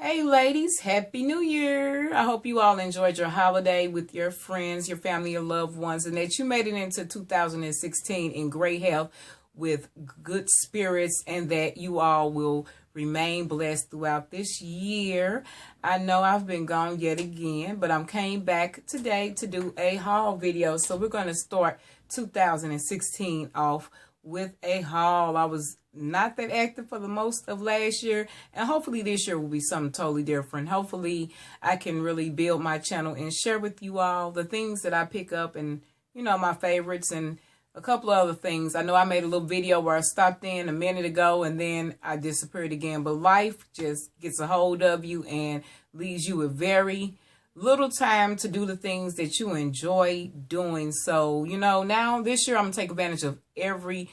Hey ladies, Happy New Year. I hope you all enjoyed your holiday with your friends, your family, your loved ones, and that you made it into 2016 in great health with good spirits, and that you all will remain blessed throughout this year. I know I've been gone yet again, but I came back today to do a haul video. So we're going to start 2016 off with a haul. I was not that active for the most of last year, and hopefully this year will be something totally different. Hopefully I can really build my channel and share with you all the things that I pick up, and my favorites and a couple of other things. I know I made a little video where I stopped in a minute ago and then I disappeared again, but life just gets a hold of you and leaves you with very little time to do the things that you enjoy doing. So, now this year I'm going to take advantage of every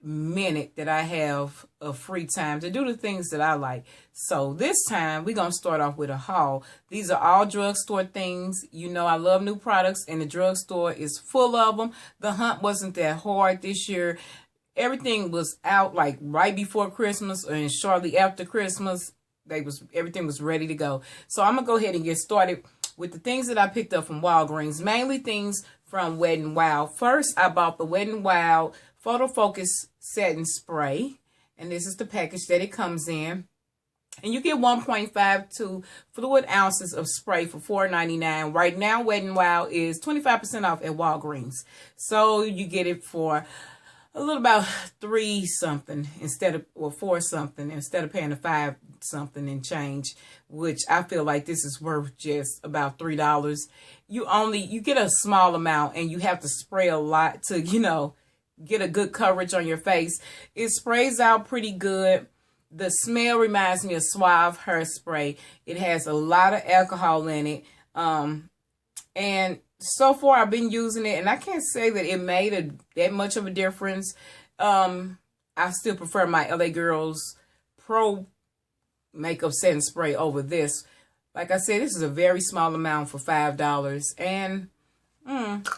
minute that I have of free time to do the things that I like. So this time we're going to start off with a haul. These are all drugstore things. I love new products, and the drugstore is full of them. The hunt wasn't that hard this year. Everything was out like right before Christmas and shortly after Christmas. Everything was ready to go. So I'm going to go ahead and get started with the things that I picked up from Walgreens, mainly things from Wet n Wild. First, I bought the Wet n Wild Photo Focus Setting Spray, and this is the package that it comes in. And you get 1.52 fluid ounces of spray for $4.99. Right now, Wet n Wild is 25% off at Walgreens. So you get it for a little about $3 something or $4 something instead of paying the $5 something and change, which I feel like this is worth just about $3. You get a small amount, and you have to spray a lot to, get a good coverage on your face. It sprays out pretty good. The smell reminds me of Suave hairspray. It has a lot of alcohol in it. And so far I've been using it, and I can't say that it made that much of a difference. I still prefer my LA Girls Pro Makeup Setting Spray over this. Like I said, this is a very small amount for $5, and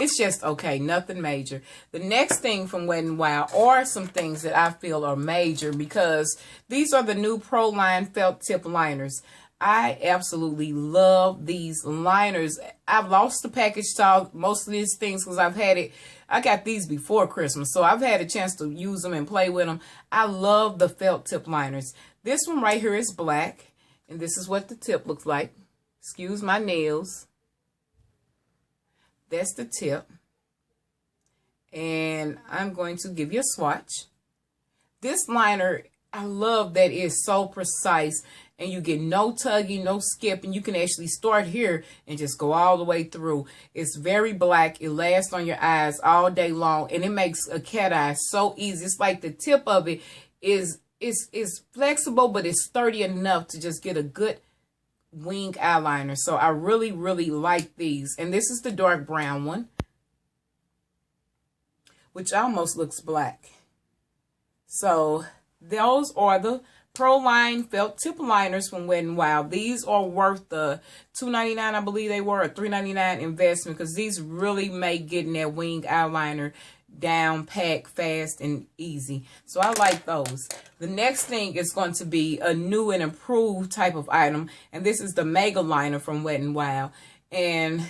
it's just okay, nothing major. The next thing from Wet n Wild are some things that I feel are major, because these are the new Pro Line Felt Tip Liners. I absolutely love these liners. I've lost the package to most of these things because I got these before Christmas, so I've had a chance to use them and play with them. I love the felt tip liners. This one right here is black, and this is what the tip looks like. Excuse my nails. That's the tip. And I'm going to give you a swatch. This liner, I love that it's so precise, and you get no tugging, no skipping. You can actually start here and just go all the way through. It's very black. It lasts on your eyes all day long, and it makes a cat eye so easy. It's like the tip of it is flexible, but it's sturdy enough to just get a good wing eyeliner. So I really, really like these. And this is the dark brown one, which almost looks black. So those are the Pro Line Felt Tip Liners from Wet n Wild. These are worth the $2.99, I believe they were, a $3.99 investment, because these really make getting that wing eyeliner down packed fast and easy. So I like those. The next thing is going to be a new and improved type of item, and this is the Mega Liner from Wet n Wild. And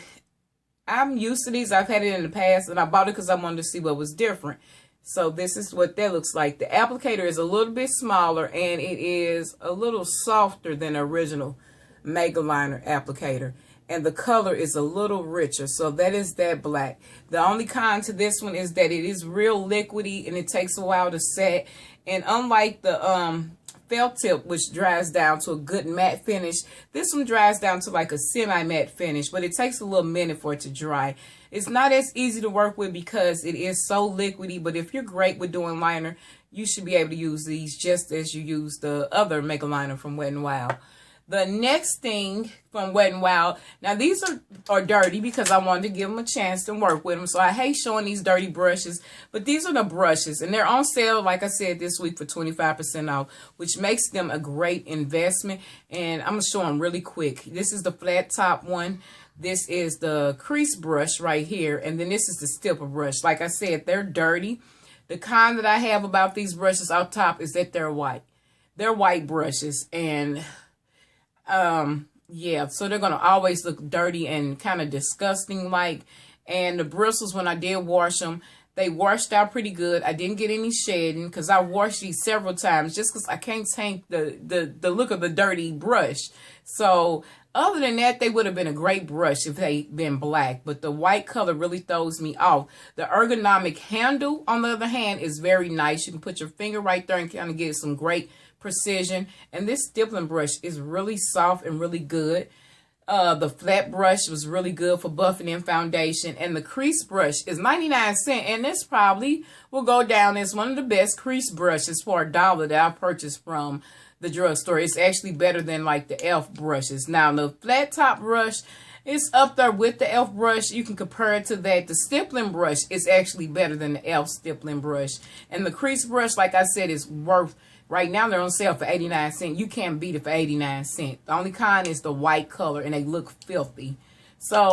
I'm used to these. I've had it in the past, and I bought it because I wanted to see what was different. So this is what that looks like. The applicator is a little bit smaller, and it is a little softer than the original Mega Liner applicator. And the color is a little richer. So that is that black. The only con to this one is that it is real liquidy, and it takes a while to set. And unlike the felt tip, which dries down to a good matte finish, this one dries down to like a semi-matte finish, but it takes a little minute for it to dry. It's not as easy to work with because it is so liquidy, but if you're great with doing liner, you should be able to use these just as you use the other Mega Liner from Wet n Wild. The next thing from Wet n Wild, now these are dirty because I wanted to give them a chance to work with them. So I hate showing these dirty brushes, but these are the brushes, and they're on sale, like I said, this week for 25% off, which makes them a great investment. And I'm going to show them really quick. This is the flat top one. This is the crease brush right here, and then this is the stipper brush. Like I said, they're dirty. The con that I have about these brushes out top is that they're white. They're white brushes, and Yeah, so they're gonna always look dirty and kind of disgusting like. And the bristles, when I did wash them, they washed out pretty good. I didn't get any shedding because I washed these several times just because I can't take the look of the dirty brush. So other than that, they would have been a great brush if they'd been black. But the white color really throws me off. The ergonomic handle, on the other hand, is very nice. You can put your finger right there and kind of get some great precision. And this stippling brush is really soft and really good. The flat brush was really good for buffing in foundation, and the crease brush is 99¢, and this probably will go down as one of the best crease brushes for $1 that I purchased from the drugstore. It's actually better than like the e.l.f. brushes. Now the flat top brush is up there with the e.l.f. brush. You can compare it to that. The stippling brush is actually better than the e.l.f. stippling brush, and the crease brush, like I said, is worth. Right now, they're on sale for 89¢. You can't beat it for 89¢. The only kind is the white color, and they look filthy. So,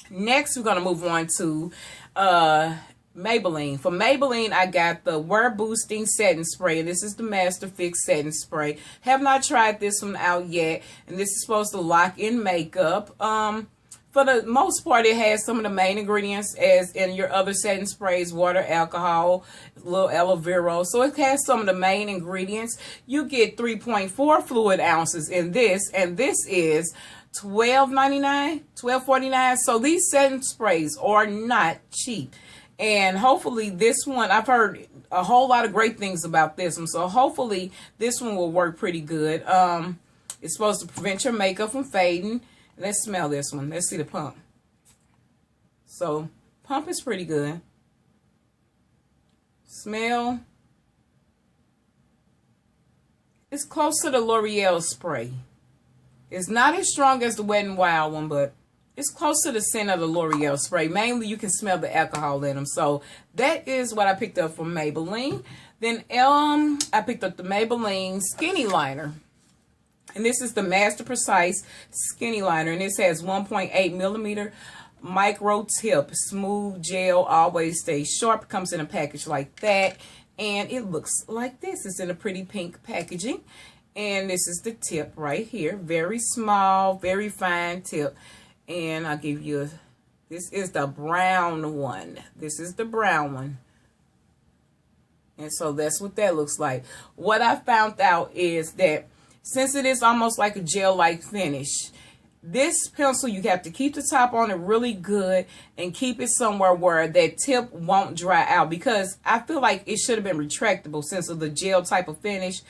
next, we're going to move on to Maybelline. For Maybelline, I got the Wear Boosting Setting Spray. And this is the Master Fix Setting Spray. Have not tried this one out yet. And this is supposed to lock in makeup. For the most part, it has some of the main ingredients as in your other setting sprays: water, alcohol, a little aloe vera. So it has some of the main ingredients. You get 3.4 fluid ounces in this, and this is $12.99, $12.49. So these setting sprays are not cheap. And hopefully this one, I've heard a whole lot of great things about this one. So hopefully this one will work pretty good. It's supposed to prevent your makeup from fading. Let's smell this one. Let's see the pump. So, pump is pretty good. Smell. It's close to the L'Oreal spray. It's not as strong as the Wet n Wild one, but it's close to the scent of the L'Oreal spray. Mainly, you can smell the alcohol in them. So, that is what I picked up from Maybelline. Then, I picked up the Maybelline Skinny Liner. And this is the Master Precise Skinny Liner. And this has 1.8 millimeter micro tip. Smooth gel. Always stays sharp. Comes in a package like that. And it looks like this. It's in a pretty pink packaging. And this is the tip right here. Very small. Very fine tip. And I'll give you... This is the brown one. This is the brown one. And so that's what that looks like. What I found out is that since it is almost like a gel-like finish, this pencil, you have to keep the top on it really good and keep it somewhere where that tip won't dry out, because I feel like it should have been retractable since of the gel type of finish.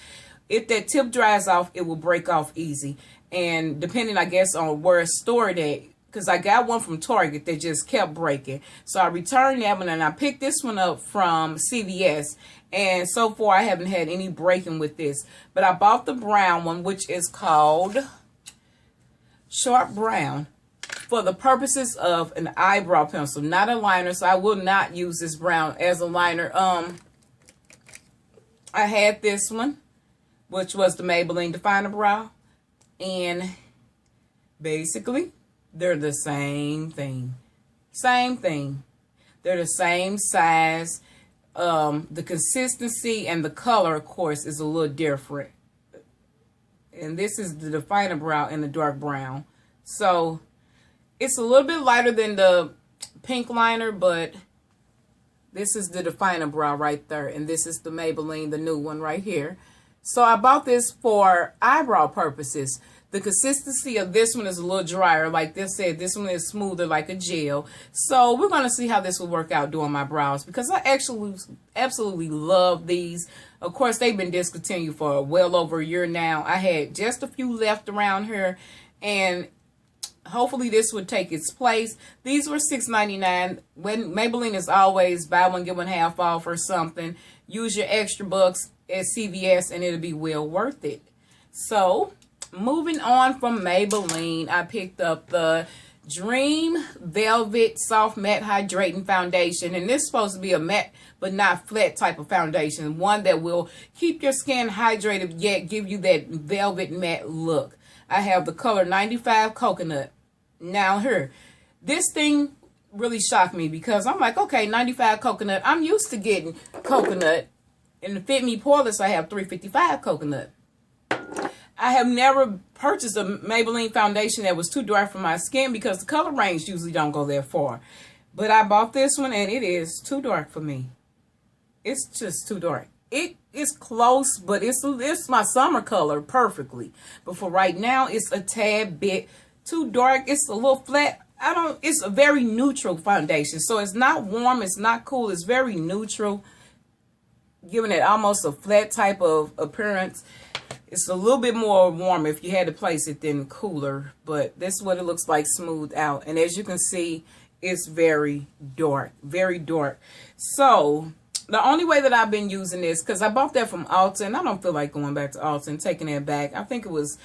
If that tip dries off, it will break off easy. And depending, I guess, on where it's stored at, because I got one from Target that just kept breaking. So I returned that one, and I picked this one up from CVS. And so far, I haven't had any breaking with this. But I bought the brown one, which is called Sharp Brown, for the purposes of an eyebrow pencil, not a liner. So I will not use this brown as a liner. I had this one, which was the Maybelline Definer Brow. And basically, they're the same thing. Same thing. They're the same size. The consistency and the color, of course, is a little different. And this is the Definer Brow in the dark brown. So, it's a little bit lighter than the pink liner, but this is the Definer Brow right there. And this is the Maybelline, the new one right here. So, I bought this for eyebrow purposes. The consistency of this one is a little drier. Like this said, this one is smoother like a gel. So we're going to see how this will work out doing my brows, because I actually absolutely love these. Of course, they've been discontinued for well over a year now. I had just a few left around here, and hopefully this would take its place. These were $6.99. When Maybelline is always buy one, get one half off or something. Use your extra bucks at CVS and it'll be well worth it. So, moving on from Maybelline, I picked up the Dream Velvet Soft Matte Hydrating Foundation. And this is supposed to be a matte but not flat type of foundation. One that will keep your skin hydrated yet give you that velvet matte look. I have the color 95 Coconut. Now here, this thing really shocked me because I'm like, okay, 95 Coconut. I'm used to getting coconut. In the Fit Me Poreless, I have 355 Coconut. I have never purchased a Maybelline foundation that was too dark for my skin because the color range usually don't go that far. But I bought this one and it is too dark for me. It's just too dark. It is close, but it's my summer color perfectly. But for right now, it's a tad bit too dark. It's a little flat. It's a very neutral foundation. So it's not warm, it's not cool, it's very neutral, giving it almost a flat type of appearance. It's a little bit more warm if you had to place it than cooler, but this is what it looks like smoothed out. And as you can see, it's very dark, very dark. So the only way that I've been using this, because I bought that from Ulta, and I don't feel like going back to Ulta and taking that back. I think it was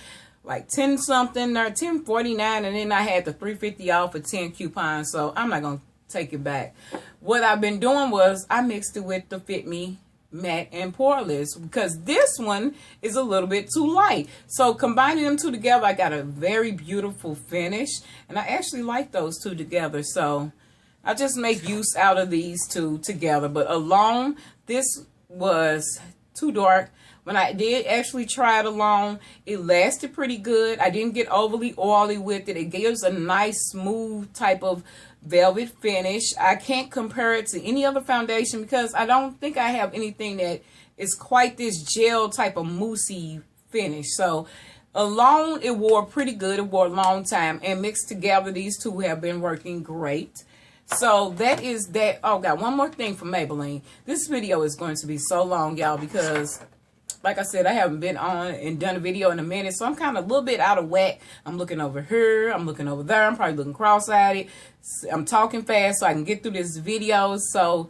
like 10 something or 10.49, and then I had the 350 off for 10 coupons, so I'm not gonna take it back. What I've been doing was I mixed it with the Fit Me Matte and Poreless, because this one is a little bit too light. So combining them two together, I got a very beautiful finish, and I actually like those two together. So I just make use out of these two together. But alone, this was too dark. When I did actually try it alone, it lasted pretty good. I didn't get overly oily with it. It gives a nice, smooth type of velvet finish. I can't compare it to any other foundation because I don't think I have anything that is quite this gel type of moussey finish. So alone, it wore pretty good. It wore a long time. And mixed together, these two have been working great. So that is that. Oh, God, one more thing from Maybelline. This video is going to be so long, y'all, because like I said, I haven't been on and done a video in a minute, so I'm kind of a little bit out of whack. I'm looking over here, I'm looking over there, I'm probably looking cross-eyed. I'm talking fast so I can get through this video, so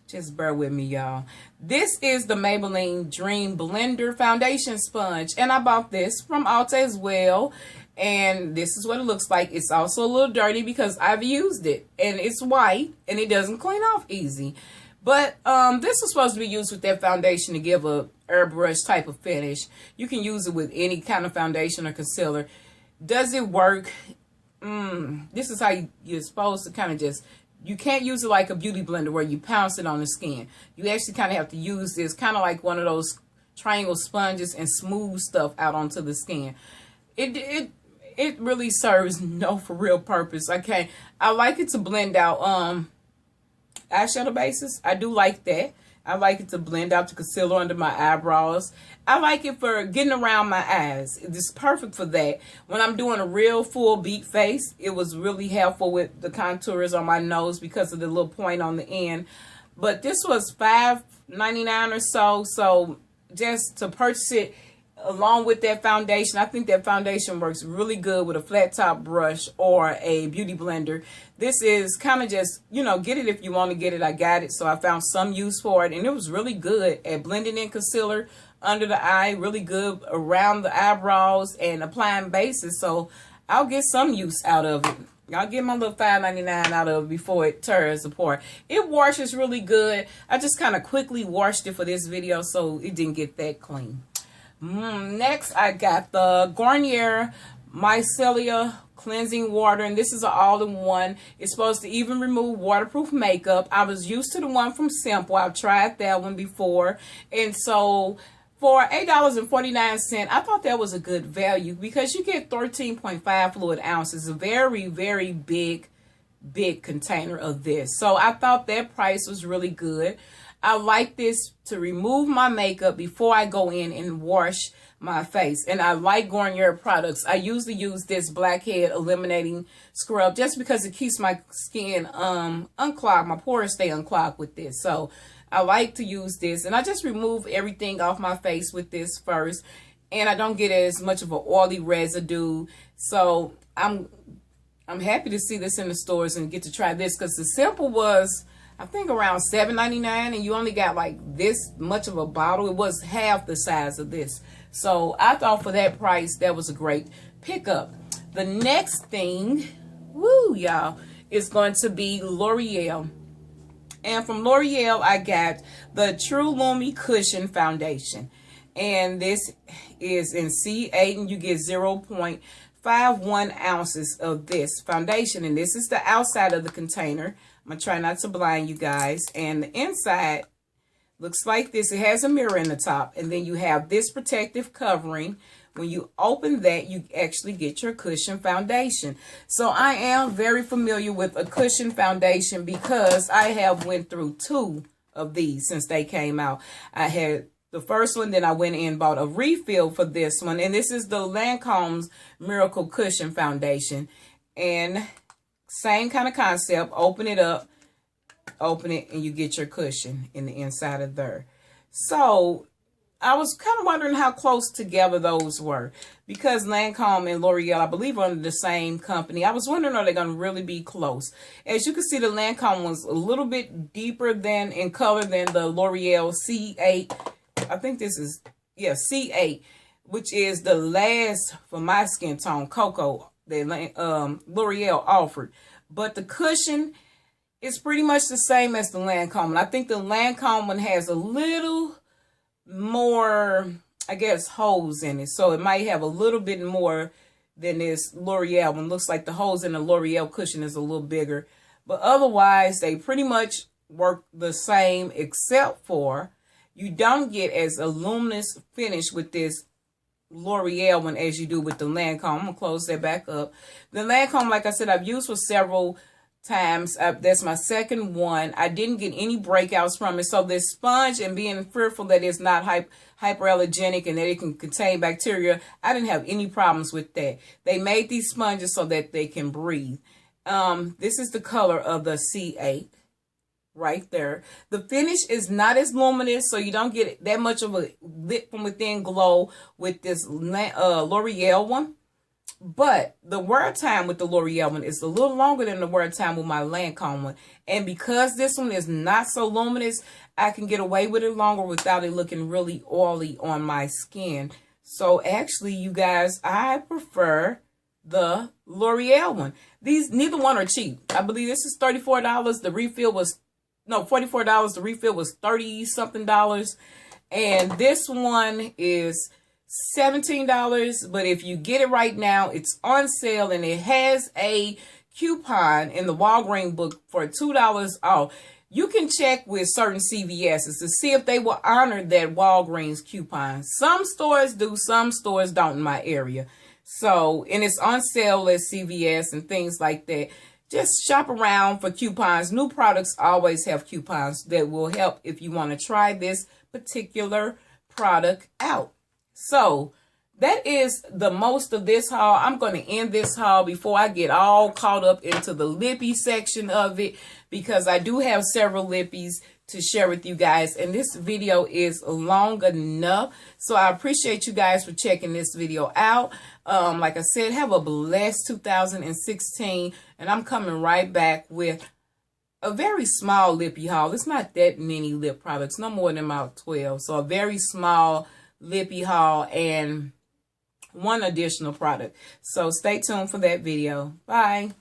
just bear with me, y'all. This is the Maybelline Dream Blender Foundation Sponge, and I bought this from Ulta as well, and this is what it looks like. It's also a little dirty because I've used it, and it's white, and it doesn't clean off easy. But this is supposed to be used with that foundation to give a airbrush type of finish. You can use it with any kind of foundation or concealer. Does it work? This is how you're supposed to kind of just, you can't use it like a beauty blender where you pounce it on the skin. You actually kind of have to use this kind of like one of those triangle sponges and smooth stuff out onto the skin. It really serves no for real purpose. I like it to blend out eyeshadow bases. I do like that. I like it to blend out the concealer under my eyebrows. I like it for getting around my eyes. It's perfect for that. When I'm doing a real full beat face, it was really helpful with the contours on my nose because of the little point on the end. But this was $5.99 or so. So just to purchase it along with that foundation, I think that foundation works really good with a flat top brush or a beauty blender. This is kind of just, you know, get it if you want to get it. I got it, so I found some use for it, and it was really good at blending in concealer under the eye, really good around the eyebrows and applying bases. So I'll get some use out of it. I'll get my little $5.99 out of it before it tears apart. It washes really good. I just kind of quickly washed it for this video, so it didn't get that clean. Next, I got the Garnier Micellar Cleansing Water, and this is an all-in-one. It's supposed to even remove waterproof makeup. I was used to the one from Simple. I've tried that one before, and so for $8.49, I thought that was a good value because you get 13.5 fluid ounces, a very, very big container of this. So I thought that price was really good. I like this to remove my makeup before I go in and wash my face. And I like Garnier products. I usually use this blackhead eliminating scrub just because it keeps my skin unclogged. My pores stay unclogged with this. So I like to use this. And I just remove everything off my face with this first. And I don't get as much of an oily residue. So I'm happy to see this in the stores and get to try this because the Simple was, I think, around $7.99, and you only got like this much of a bottle. It was half the size of this. So I thought for that price, that was a great pickup. The next thing, woo, y'all, is going to be L'Oreal. And from L'Oreal, I got the True Lumi Cushion Foundation. And this is in C8, and you get 0.51 ounces of this foundation. And this is the outside of the container. I'm going to try not to blind you guys. And the inside Looks like this. It has a mirror in the top, and then you have this protective covering. When you open that, you actually get your cushion foundation. So I am very familiar with a cushion foundation because I have went through 2 of these since they came out. I had the first one, then I went in and bought a refill for this one, and this is the Lancome's Miracle Cushion Foundation. And same kind of concept. Open it up, open it, and you get your cushion in the inside of there. So I was kind of wondering how close together those were, because Lancome and L'Oreal, I believe, are under the same company. I was wondering, are they going to really be close? As you can see, the Lancome was a little bit deeper than in color than the L'Oreal C8. I think this is, yeah, C8, which is the last for my skin tone, cocoa, that L'Oreal offered. But the cushion is pretty much the same as the Lancome. And I think the Lancome one has a little more, I guess, holes in it. So it might have a little bit more than this L'Oreal one. Looks like the holes in the L'Oreal cushion is a little bigger. But otherwise, they pretty much work the same, except for you don't get as a luminous finish with this L'Oreal one as you do with the Lancome. I'm going to close that back up. The Lancome, like I said, I've used for several times. That's my second one. I didn't get any breakouts from it. So this sponge, and being fearful that it's not hyperallergenic and that it can contain bacteria, I didn't have any problems with that. They made these sponges so that they can breathe. This is the color of the C8 right there. The finish is not as luminous, so you don't get that much of a lit from within glow with this L'Oreal one. But the wear time with the L'Oreal one is a little longer than the wear time with my Lancome one. And because this one is not so luminous, I can get away with it longer without it looking really oily on my skin. So actually, you guys, I prefer the L'Oreal one. These, neither one are cheap. I believe this is $34. The refill was, no, $44. The refill was $30-something. And this one is $17, but if you get it right now, it's on sale, and it has a coupon in the Walgreens book for $2 off. You can check with certain CVS's to see if they will honor that Walgreens coupon. Some stores do, some stores don't in my area. So, and it's on sale at CVS and things like that. Just shop around for coupons. New products always have coupons that will help if you want to try this particular product out. So that is the most of this haul. I'm going to end this haul before I get all caught up into the lippy section of it, because I do have several lippies to share with you guys, and this video is long enough. So I appreciate you guys for checking this video out. Like I said, have a blessed 2016, and I'm coming right back with a very small lippy haul. It's not that many lip products, no more than about 12. So a very small lippy haul and one additional product. So stay tuned for that video. Bye.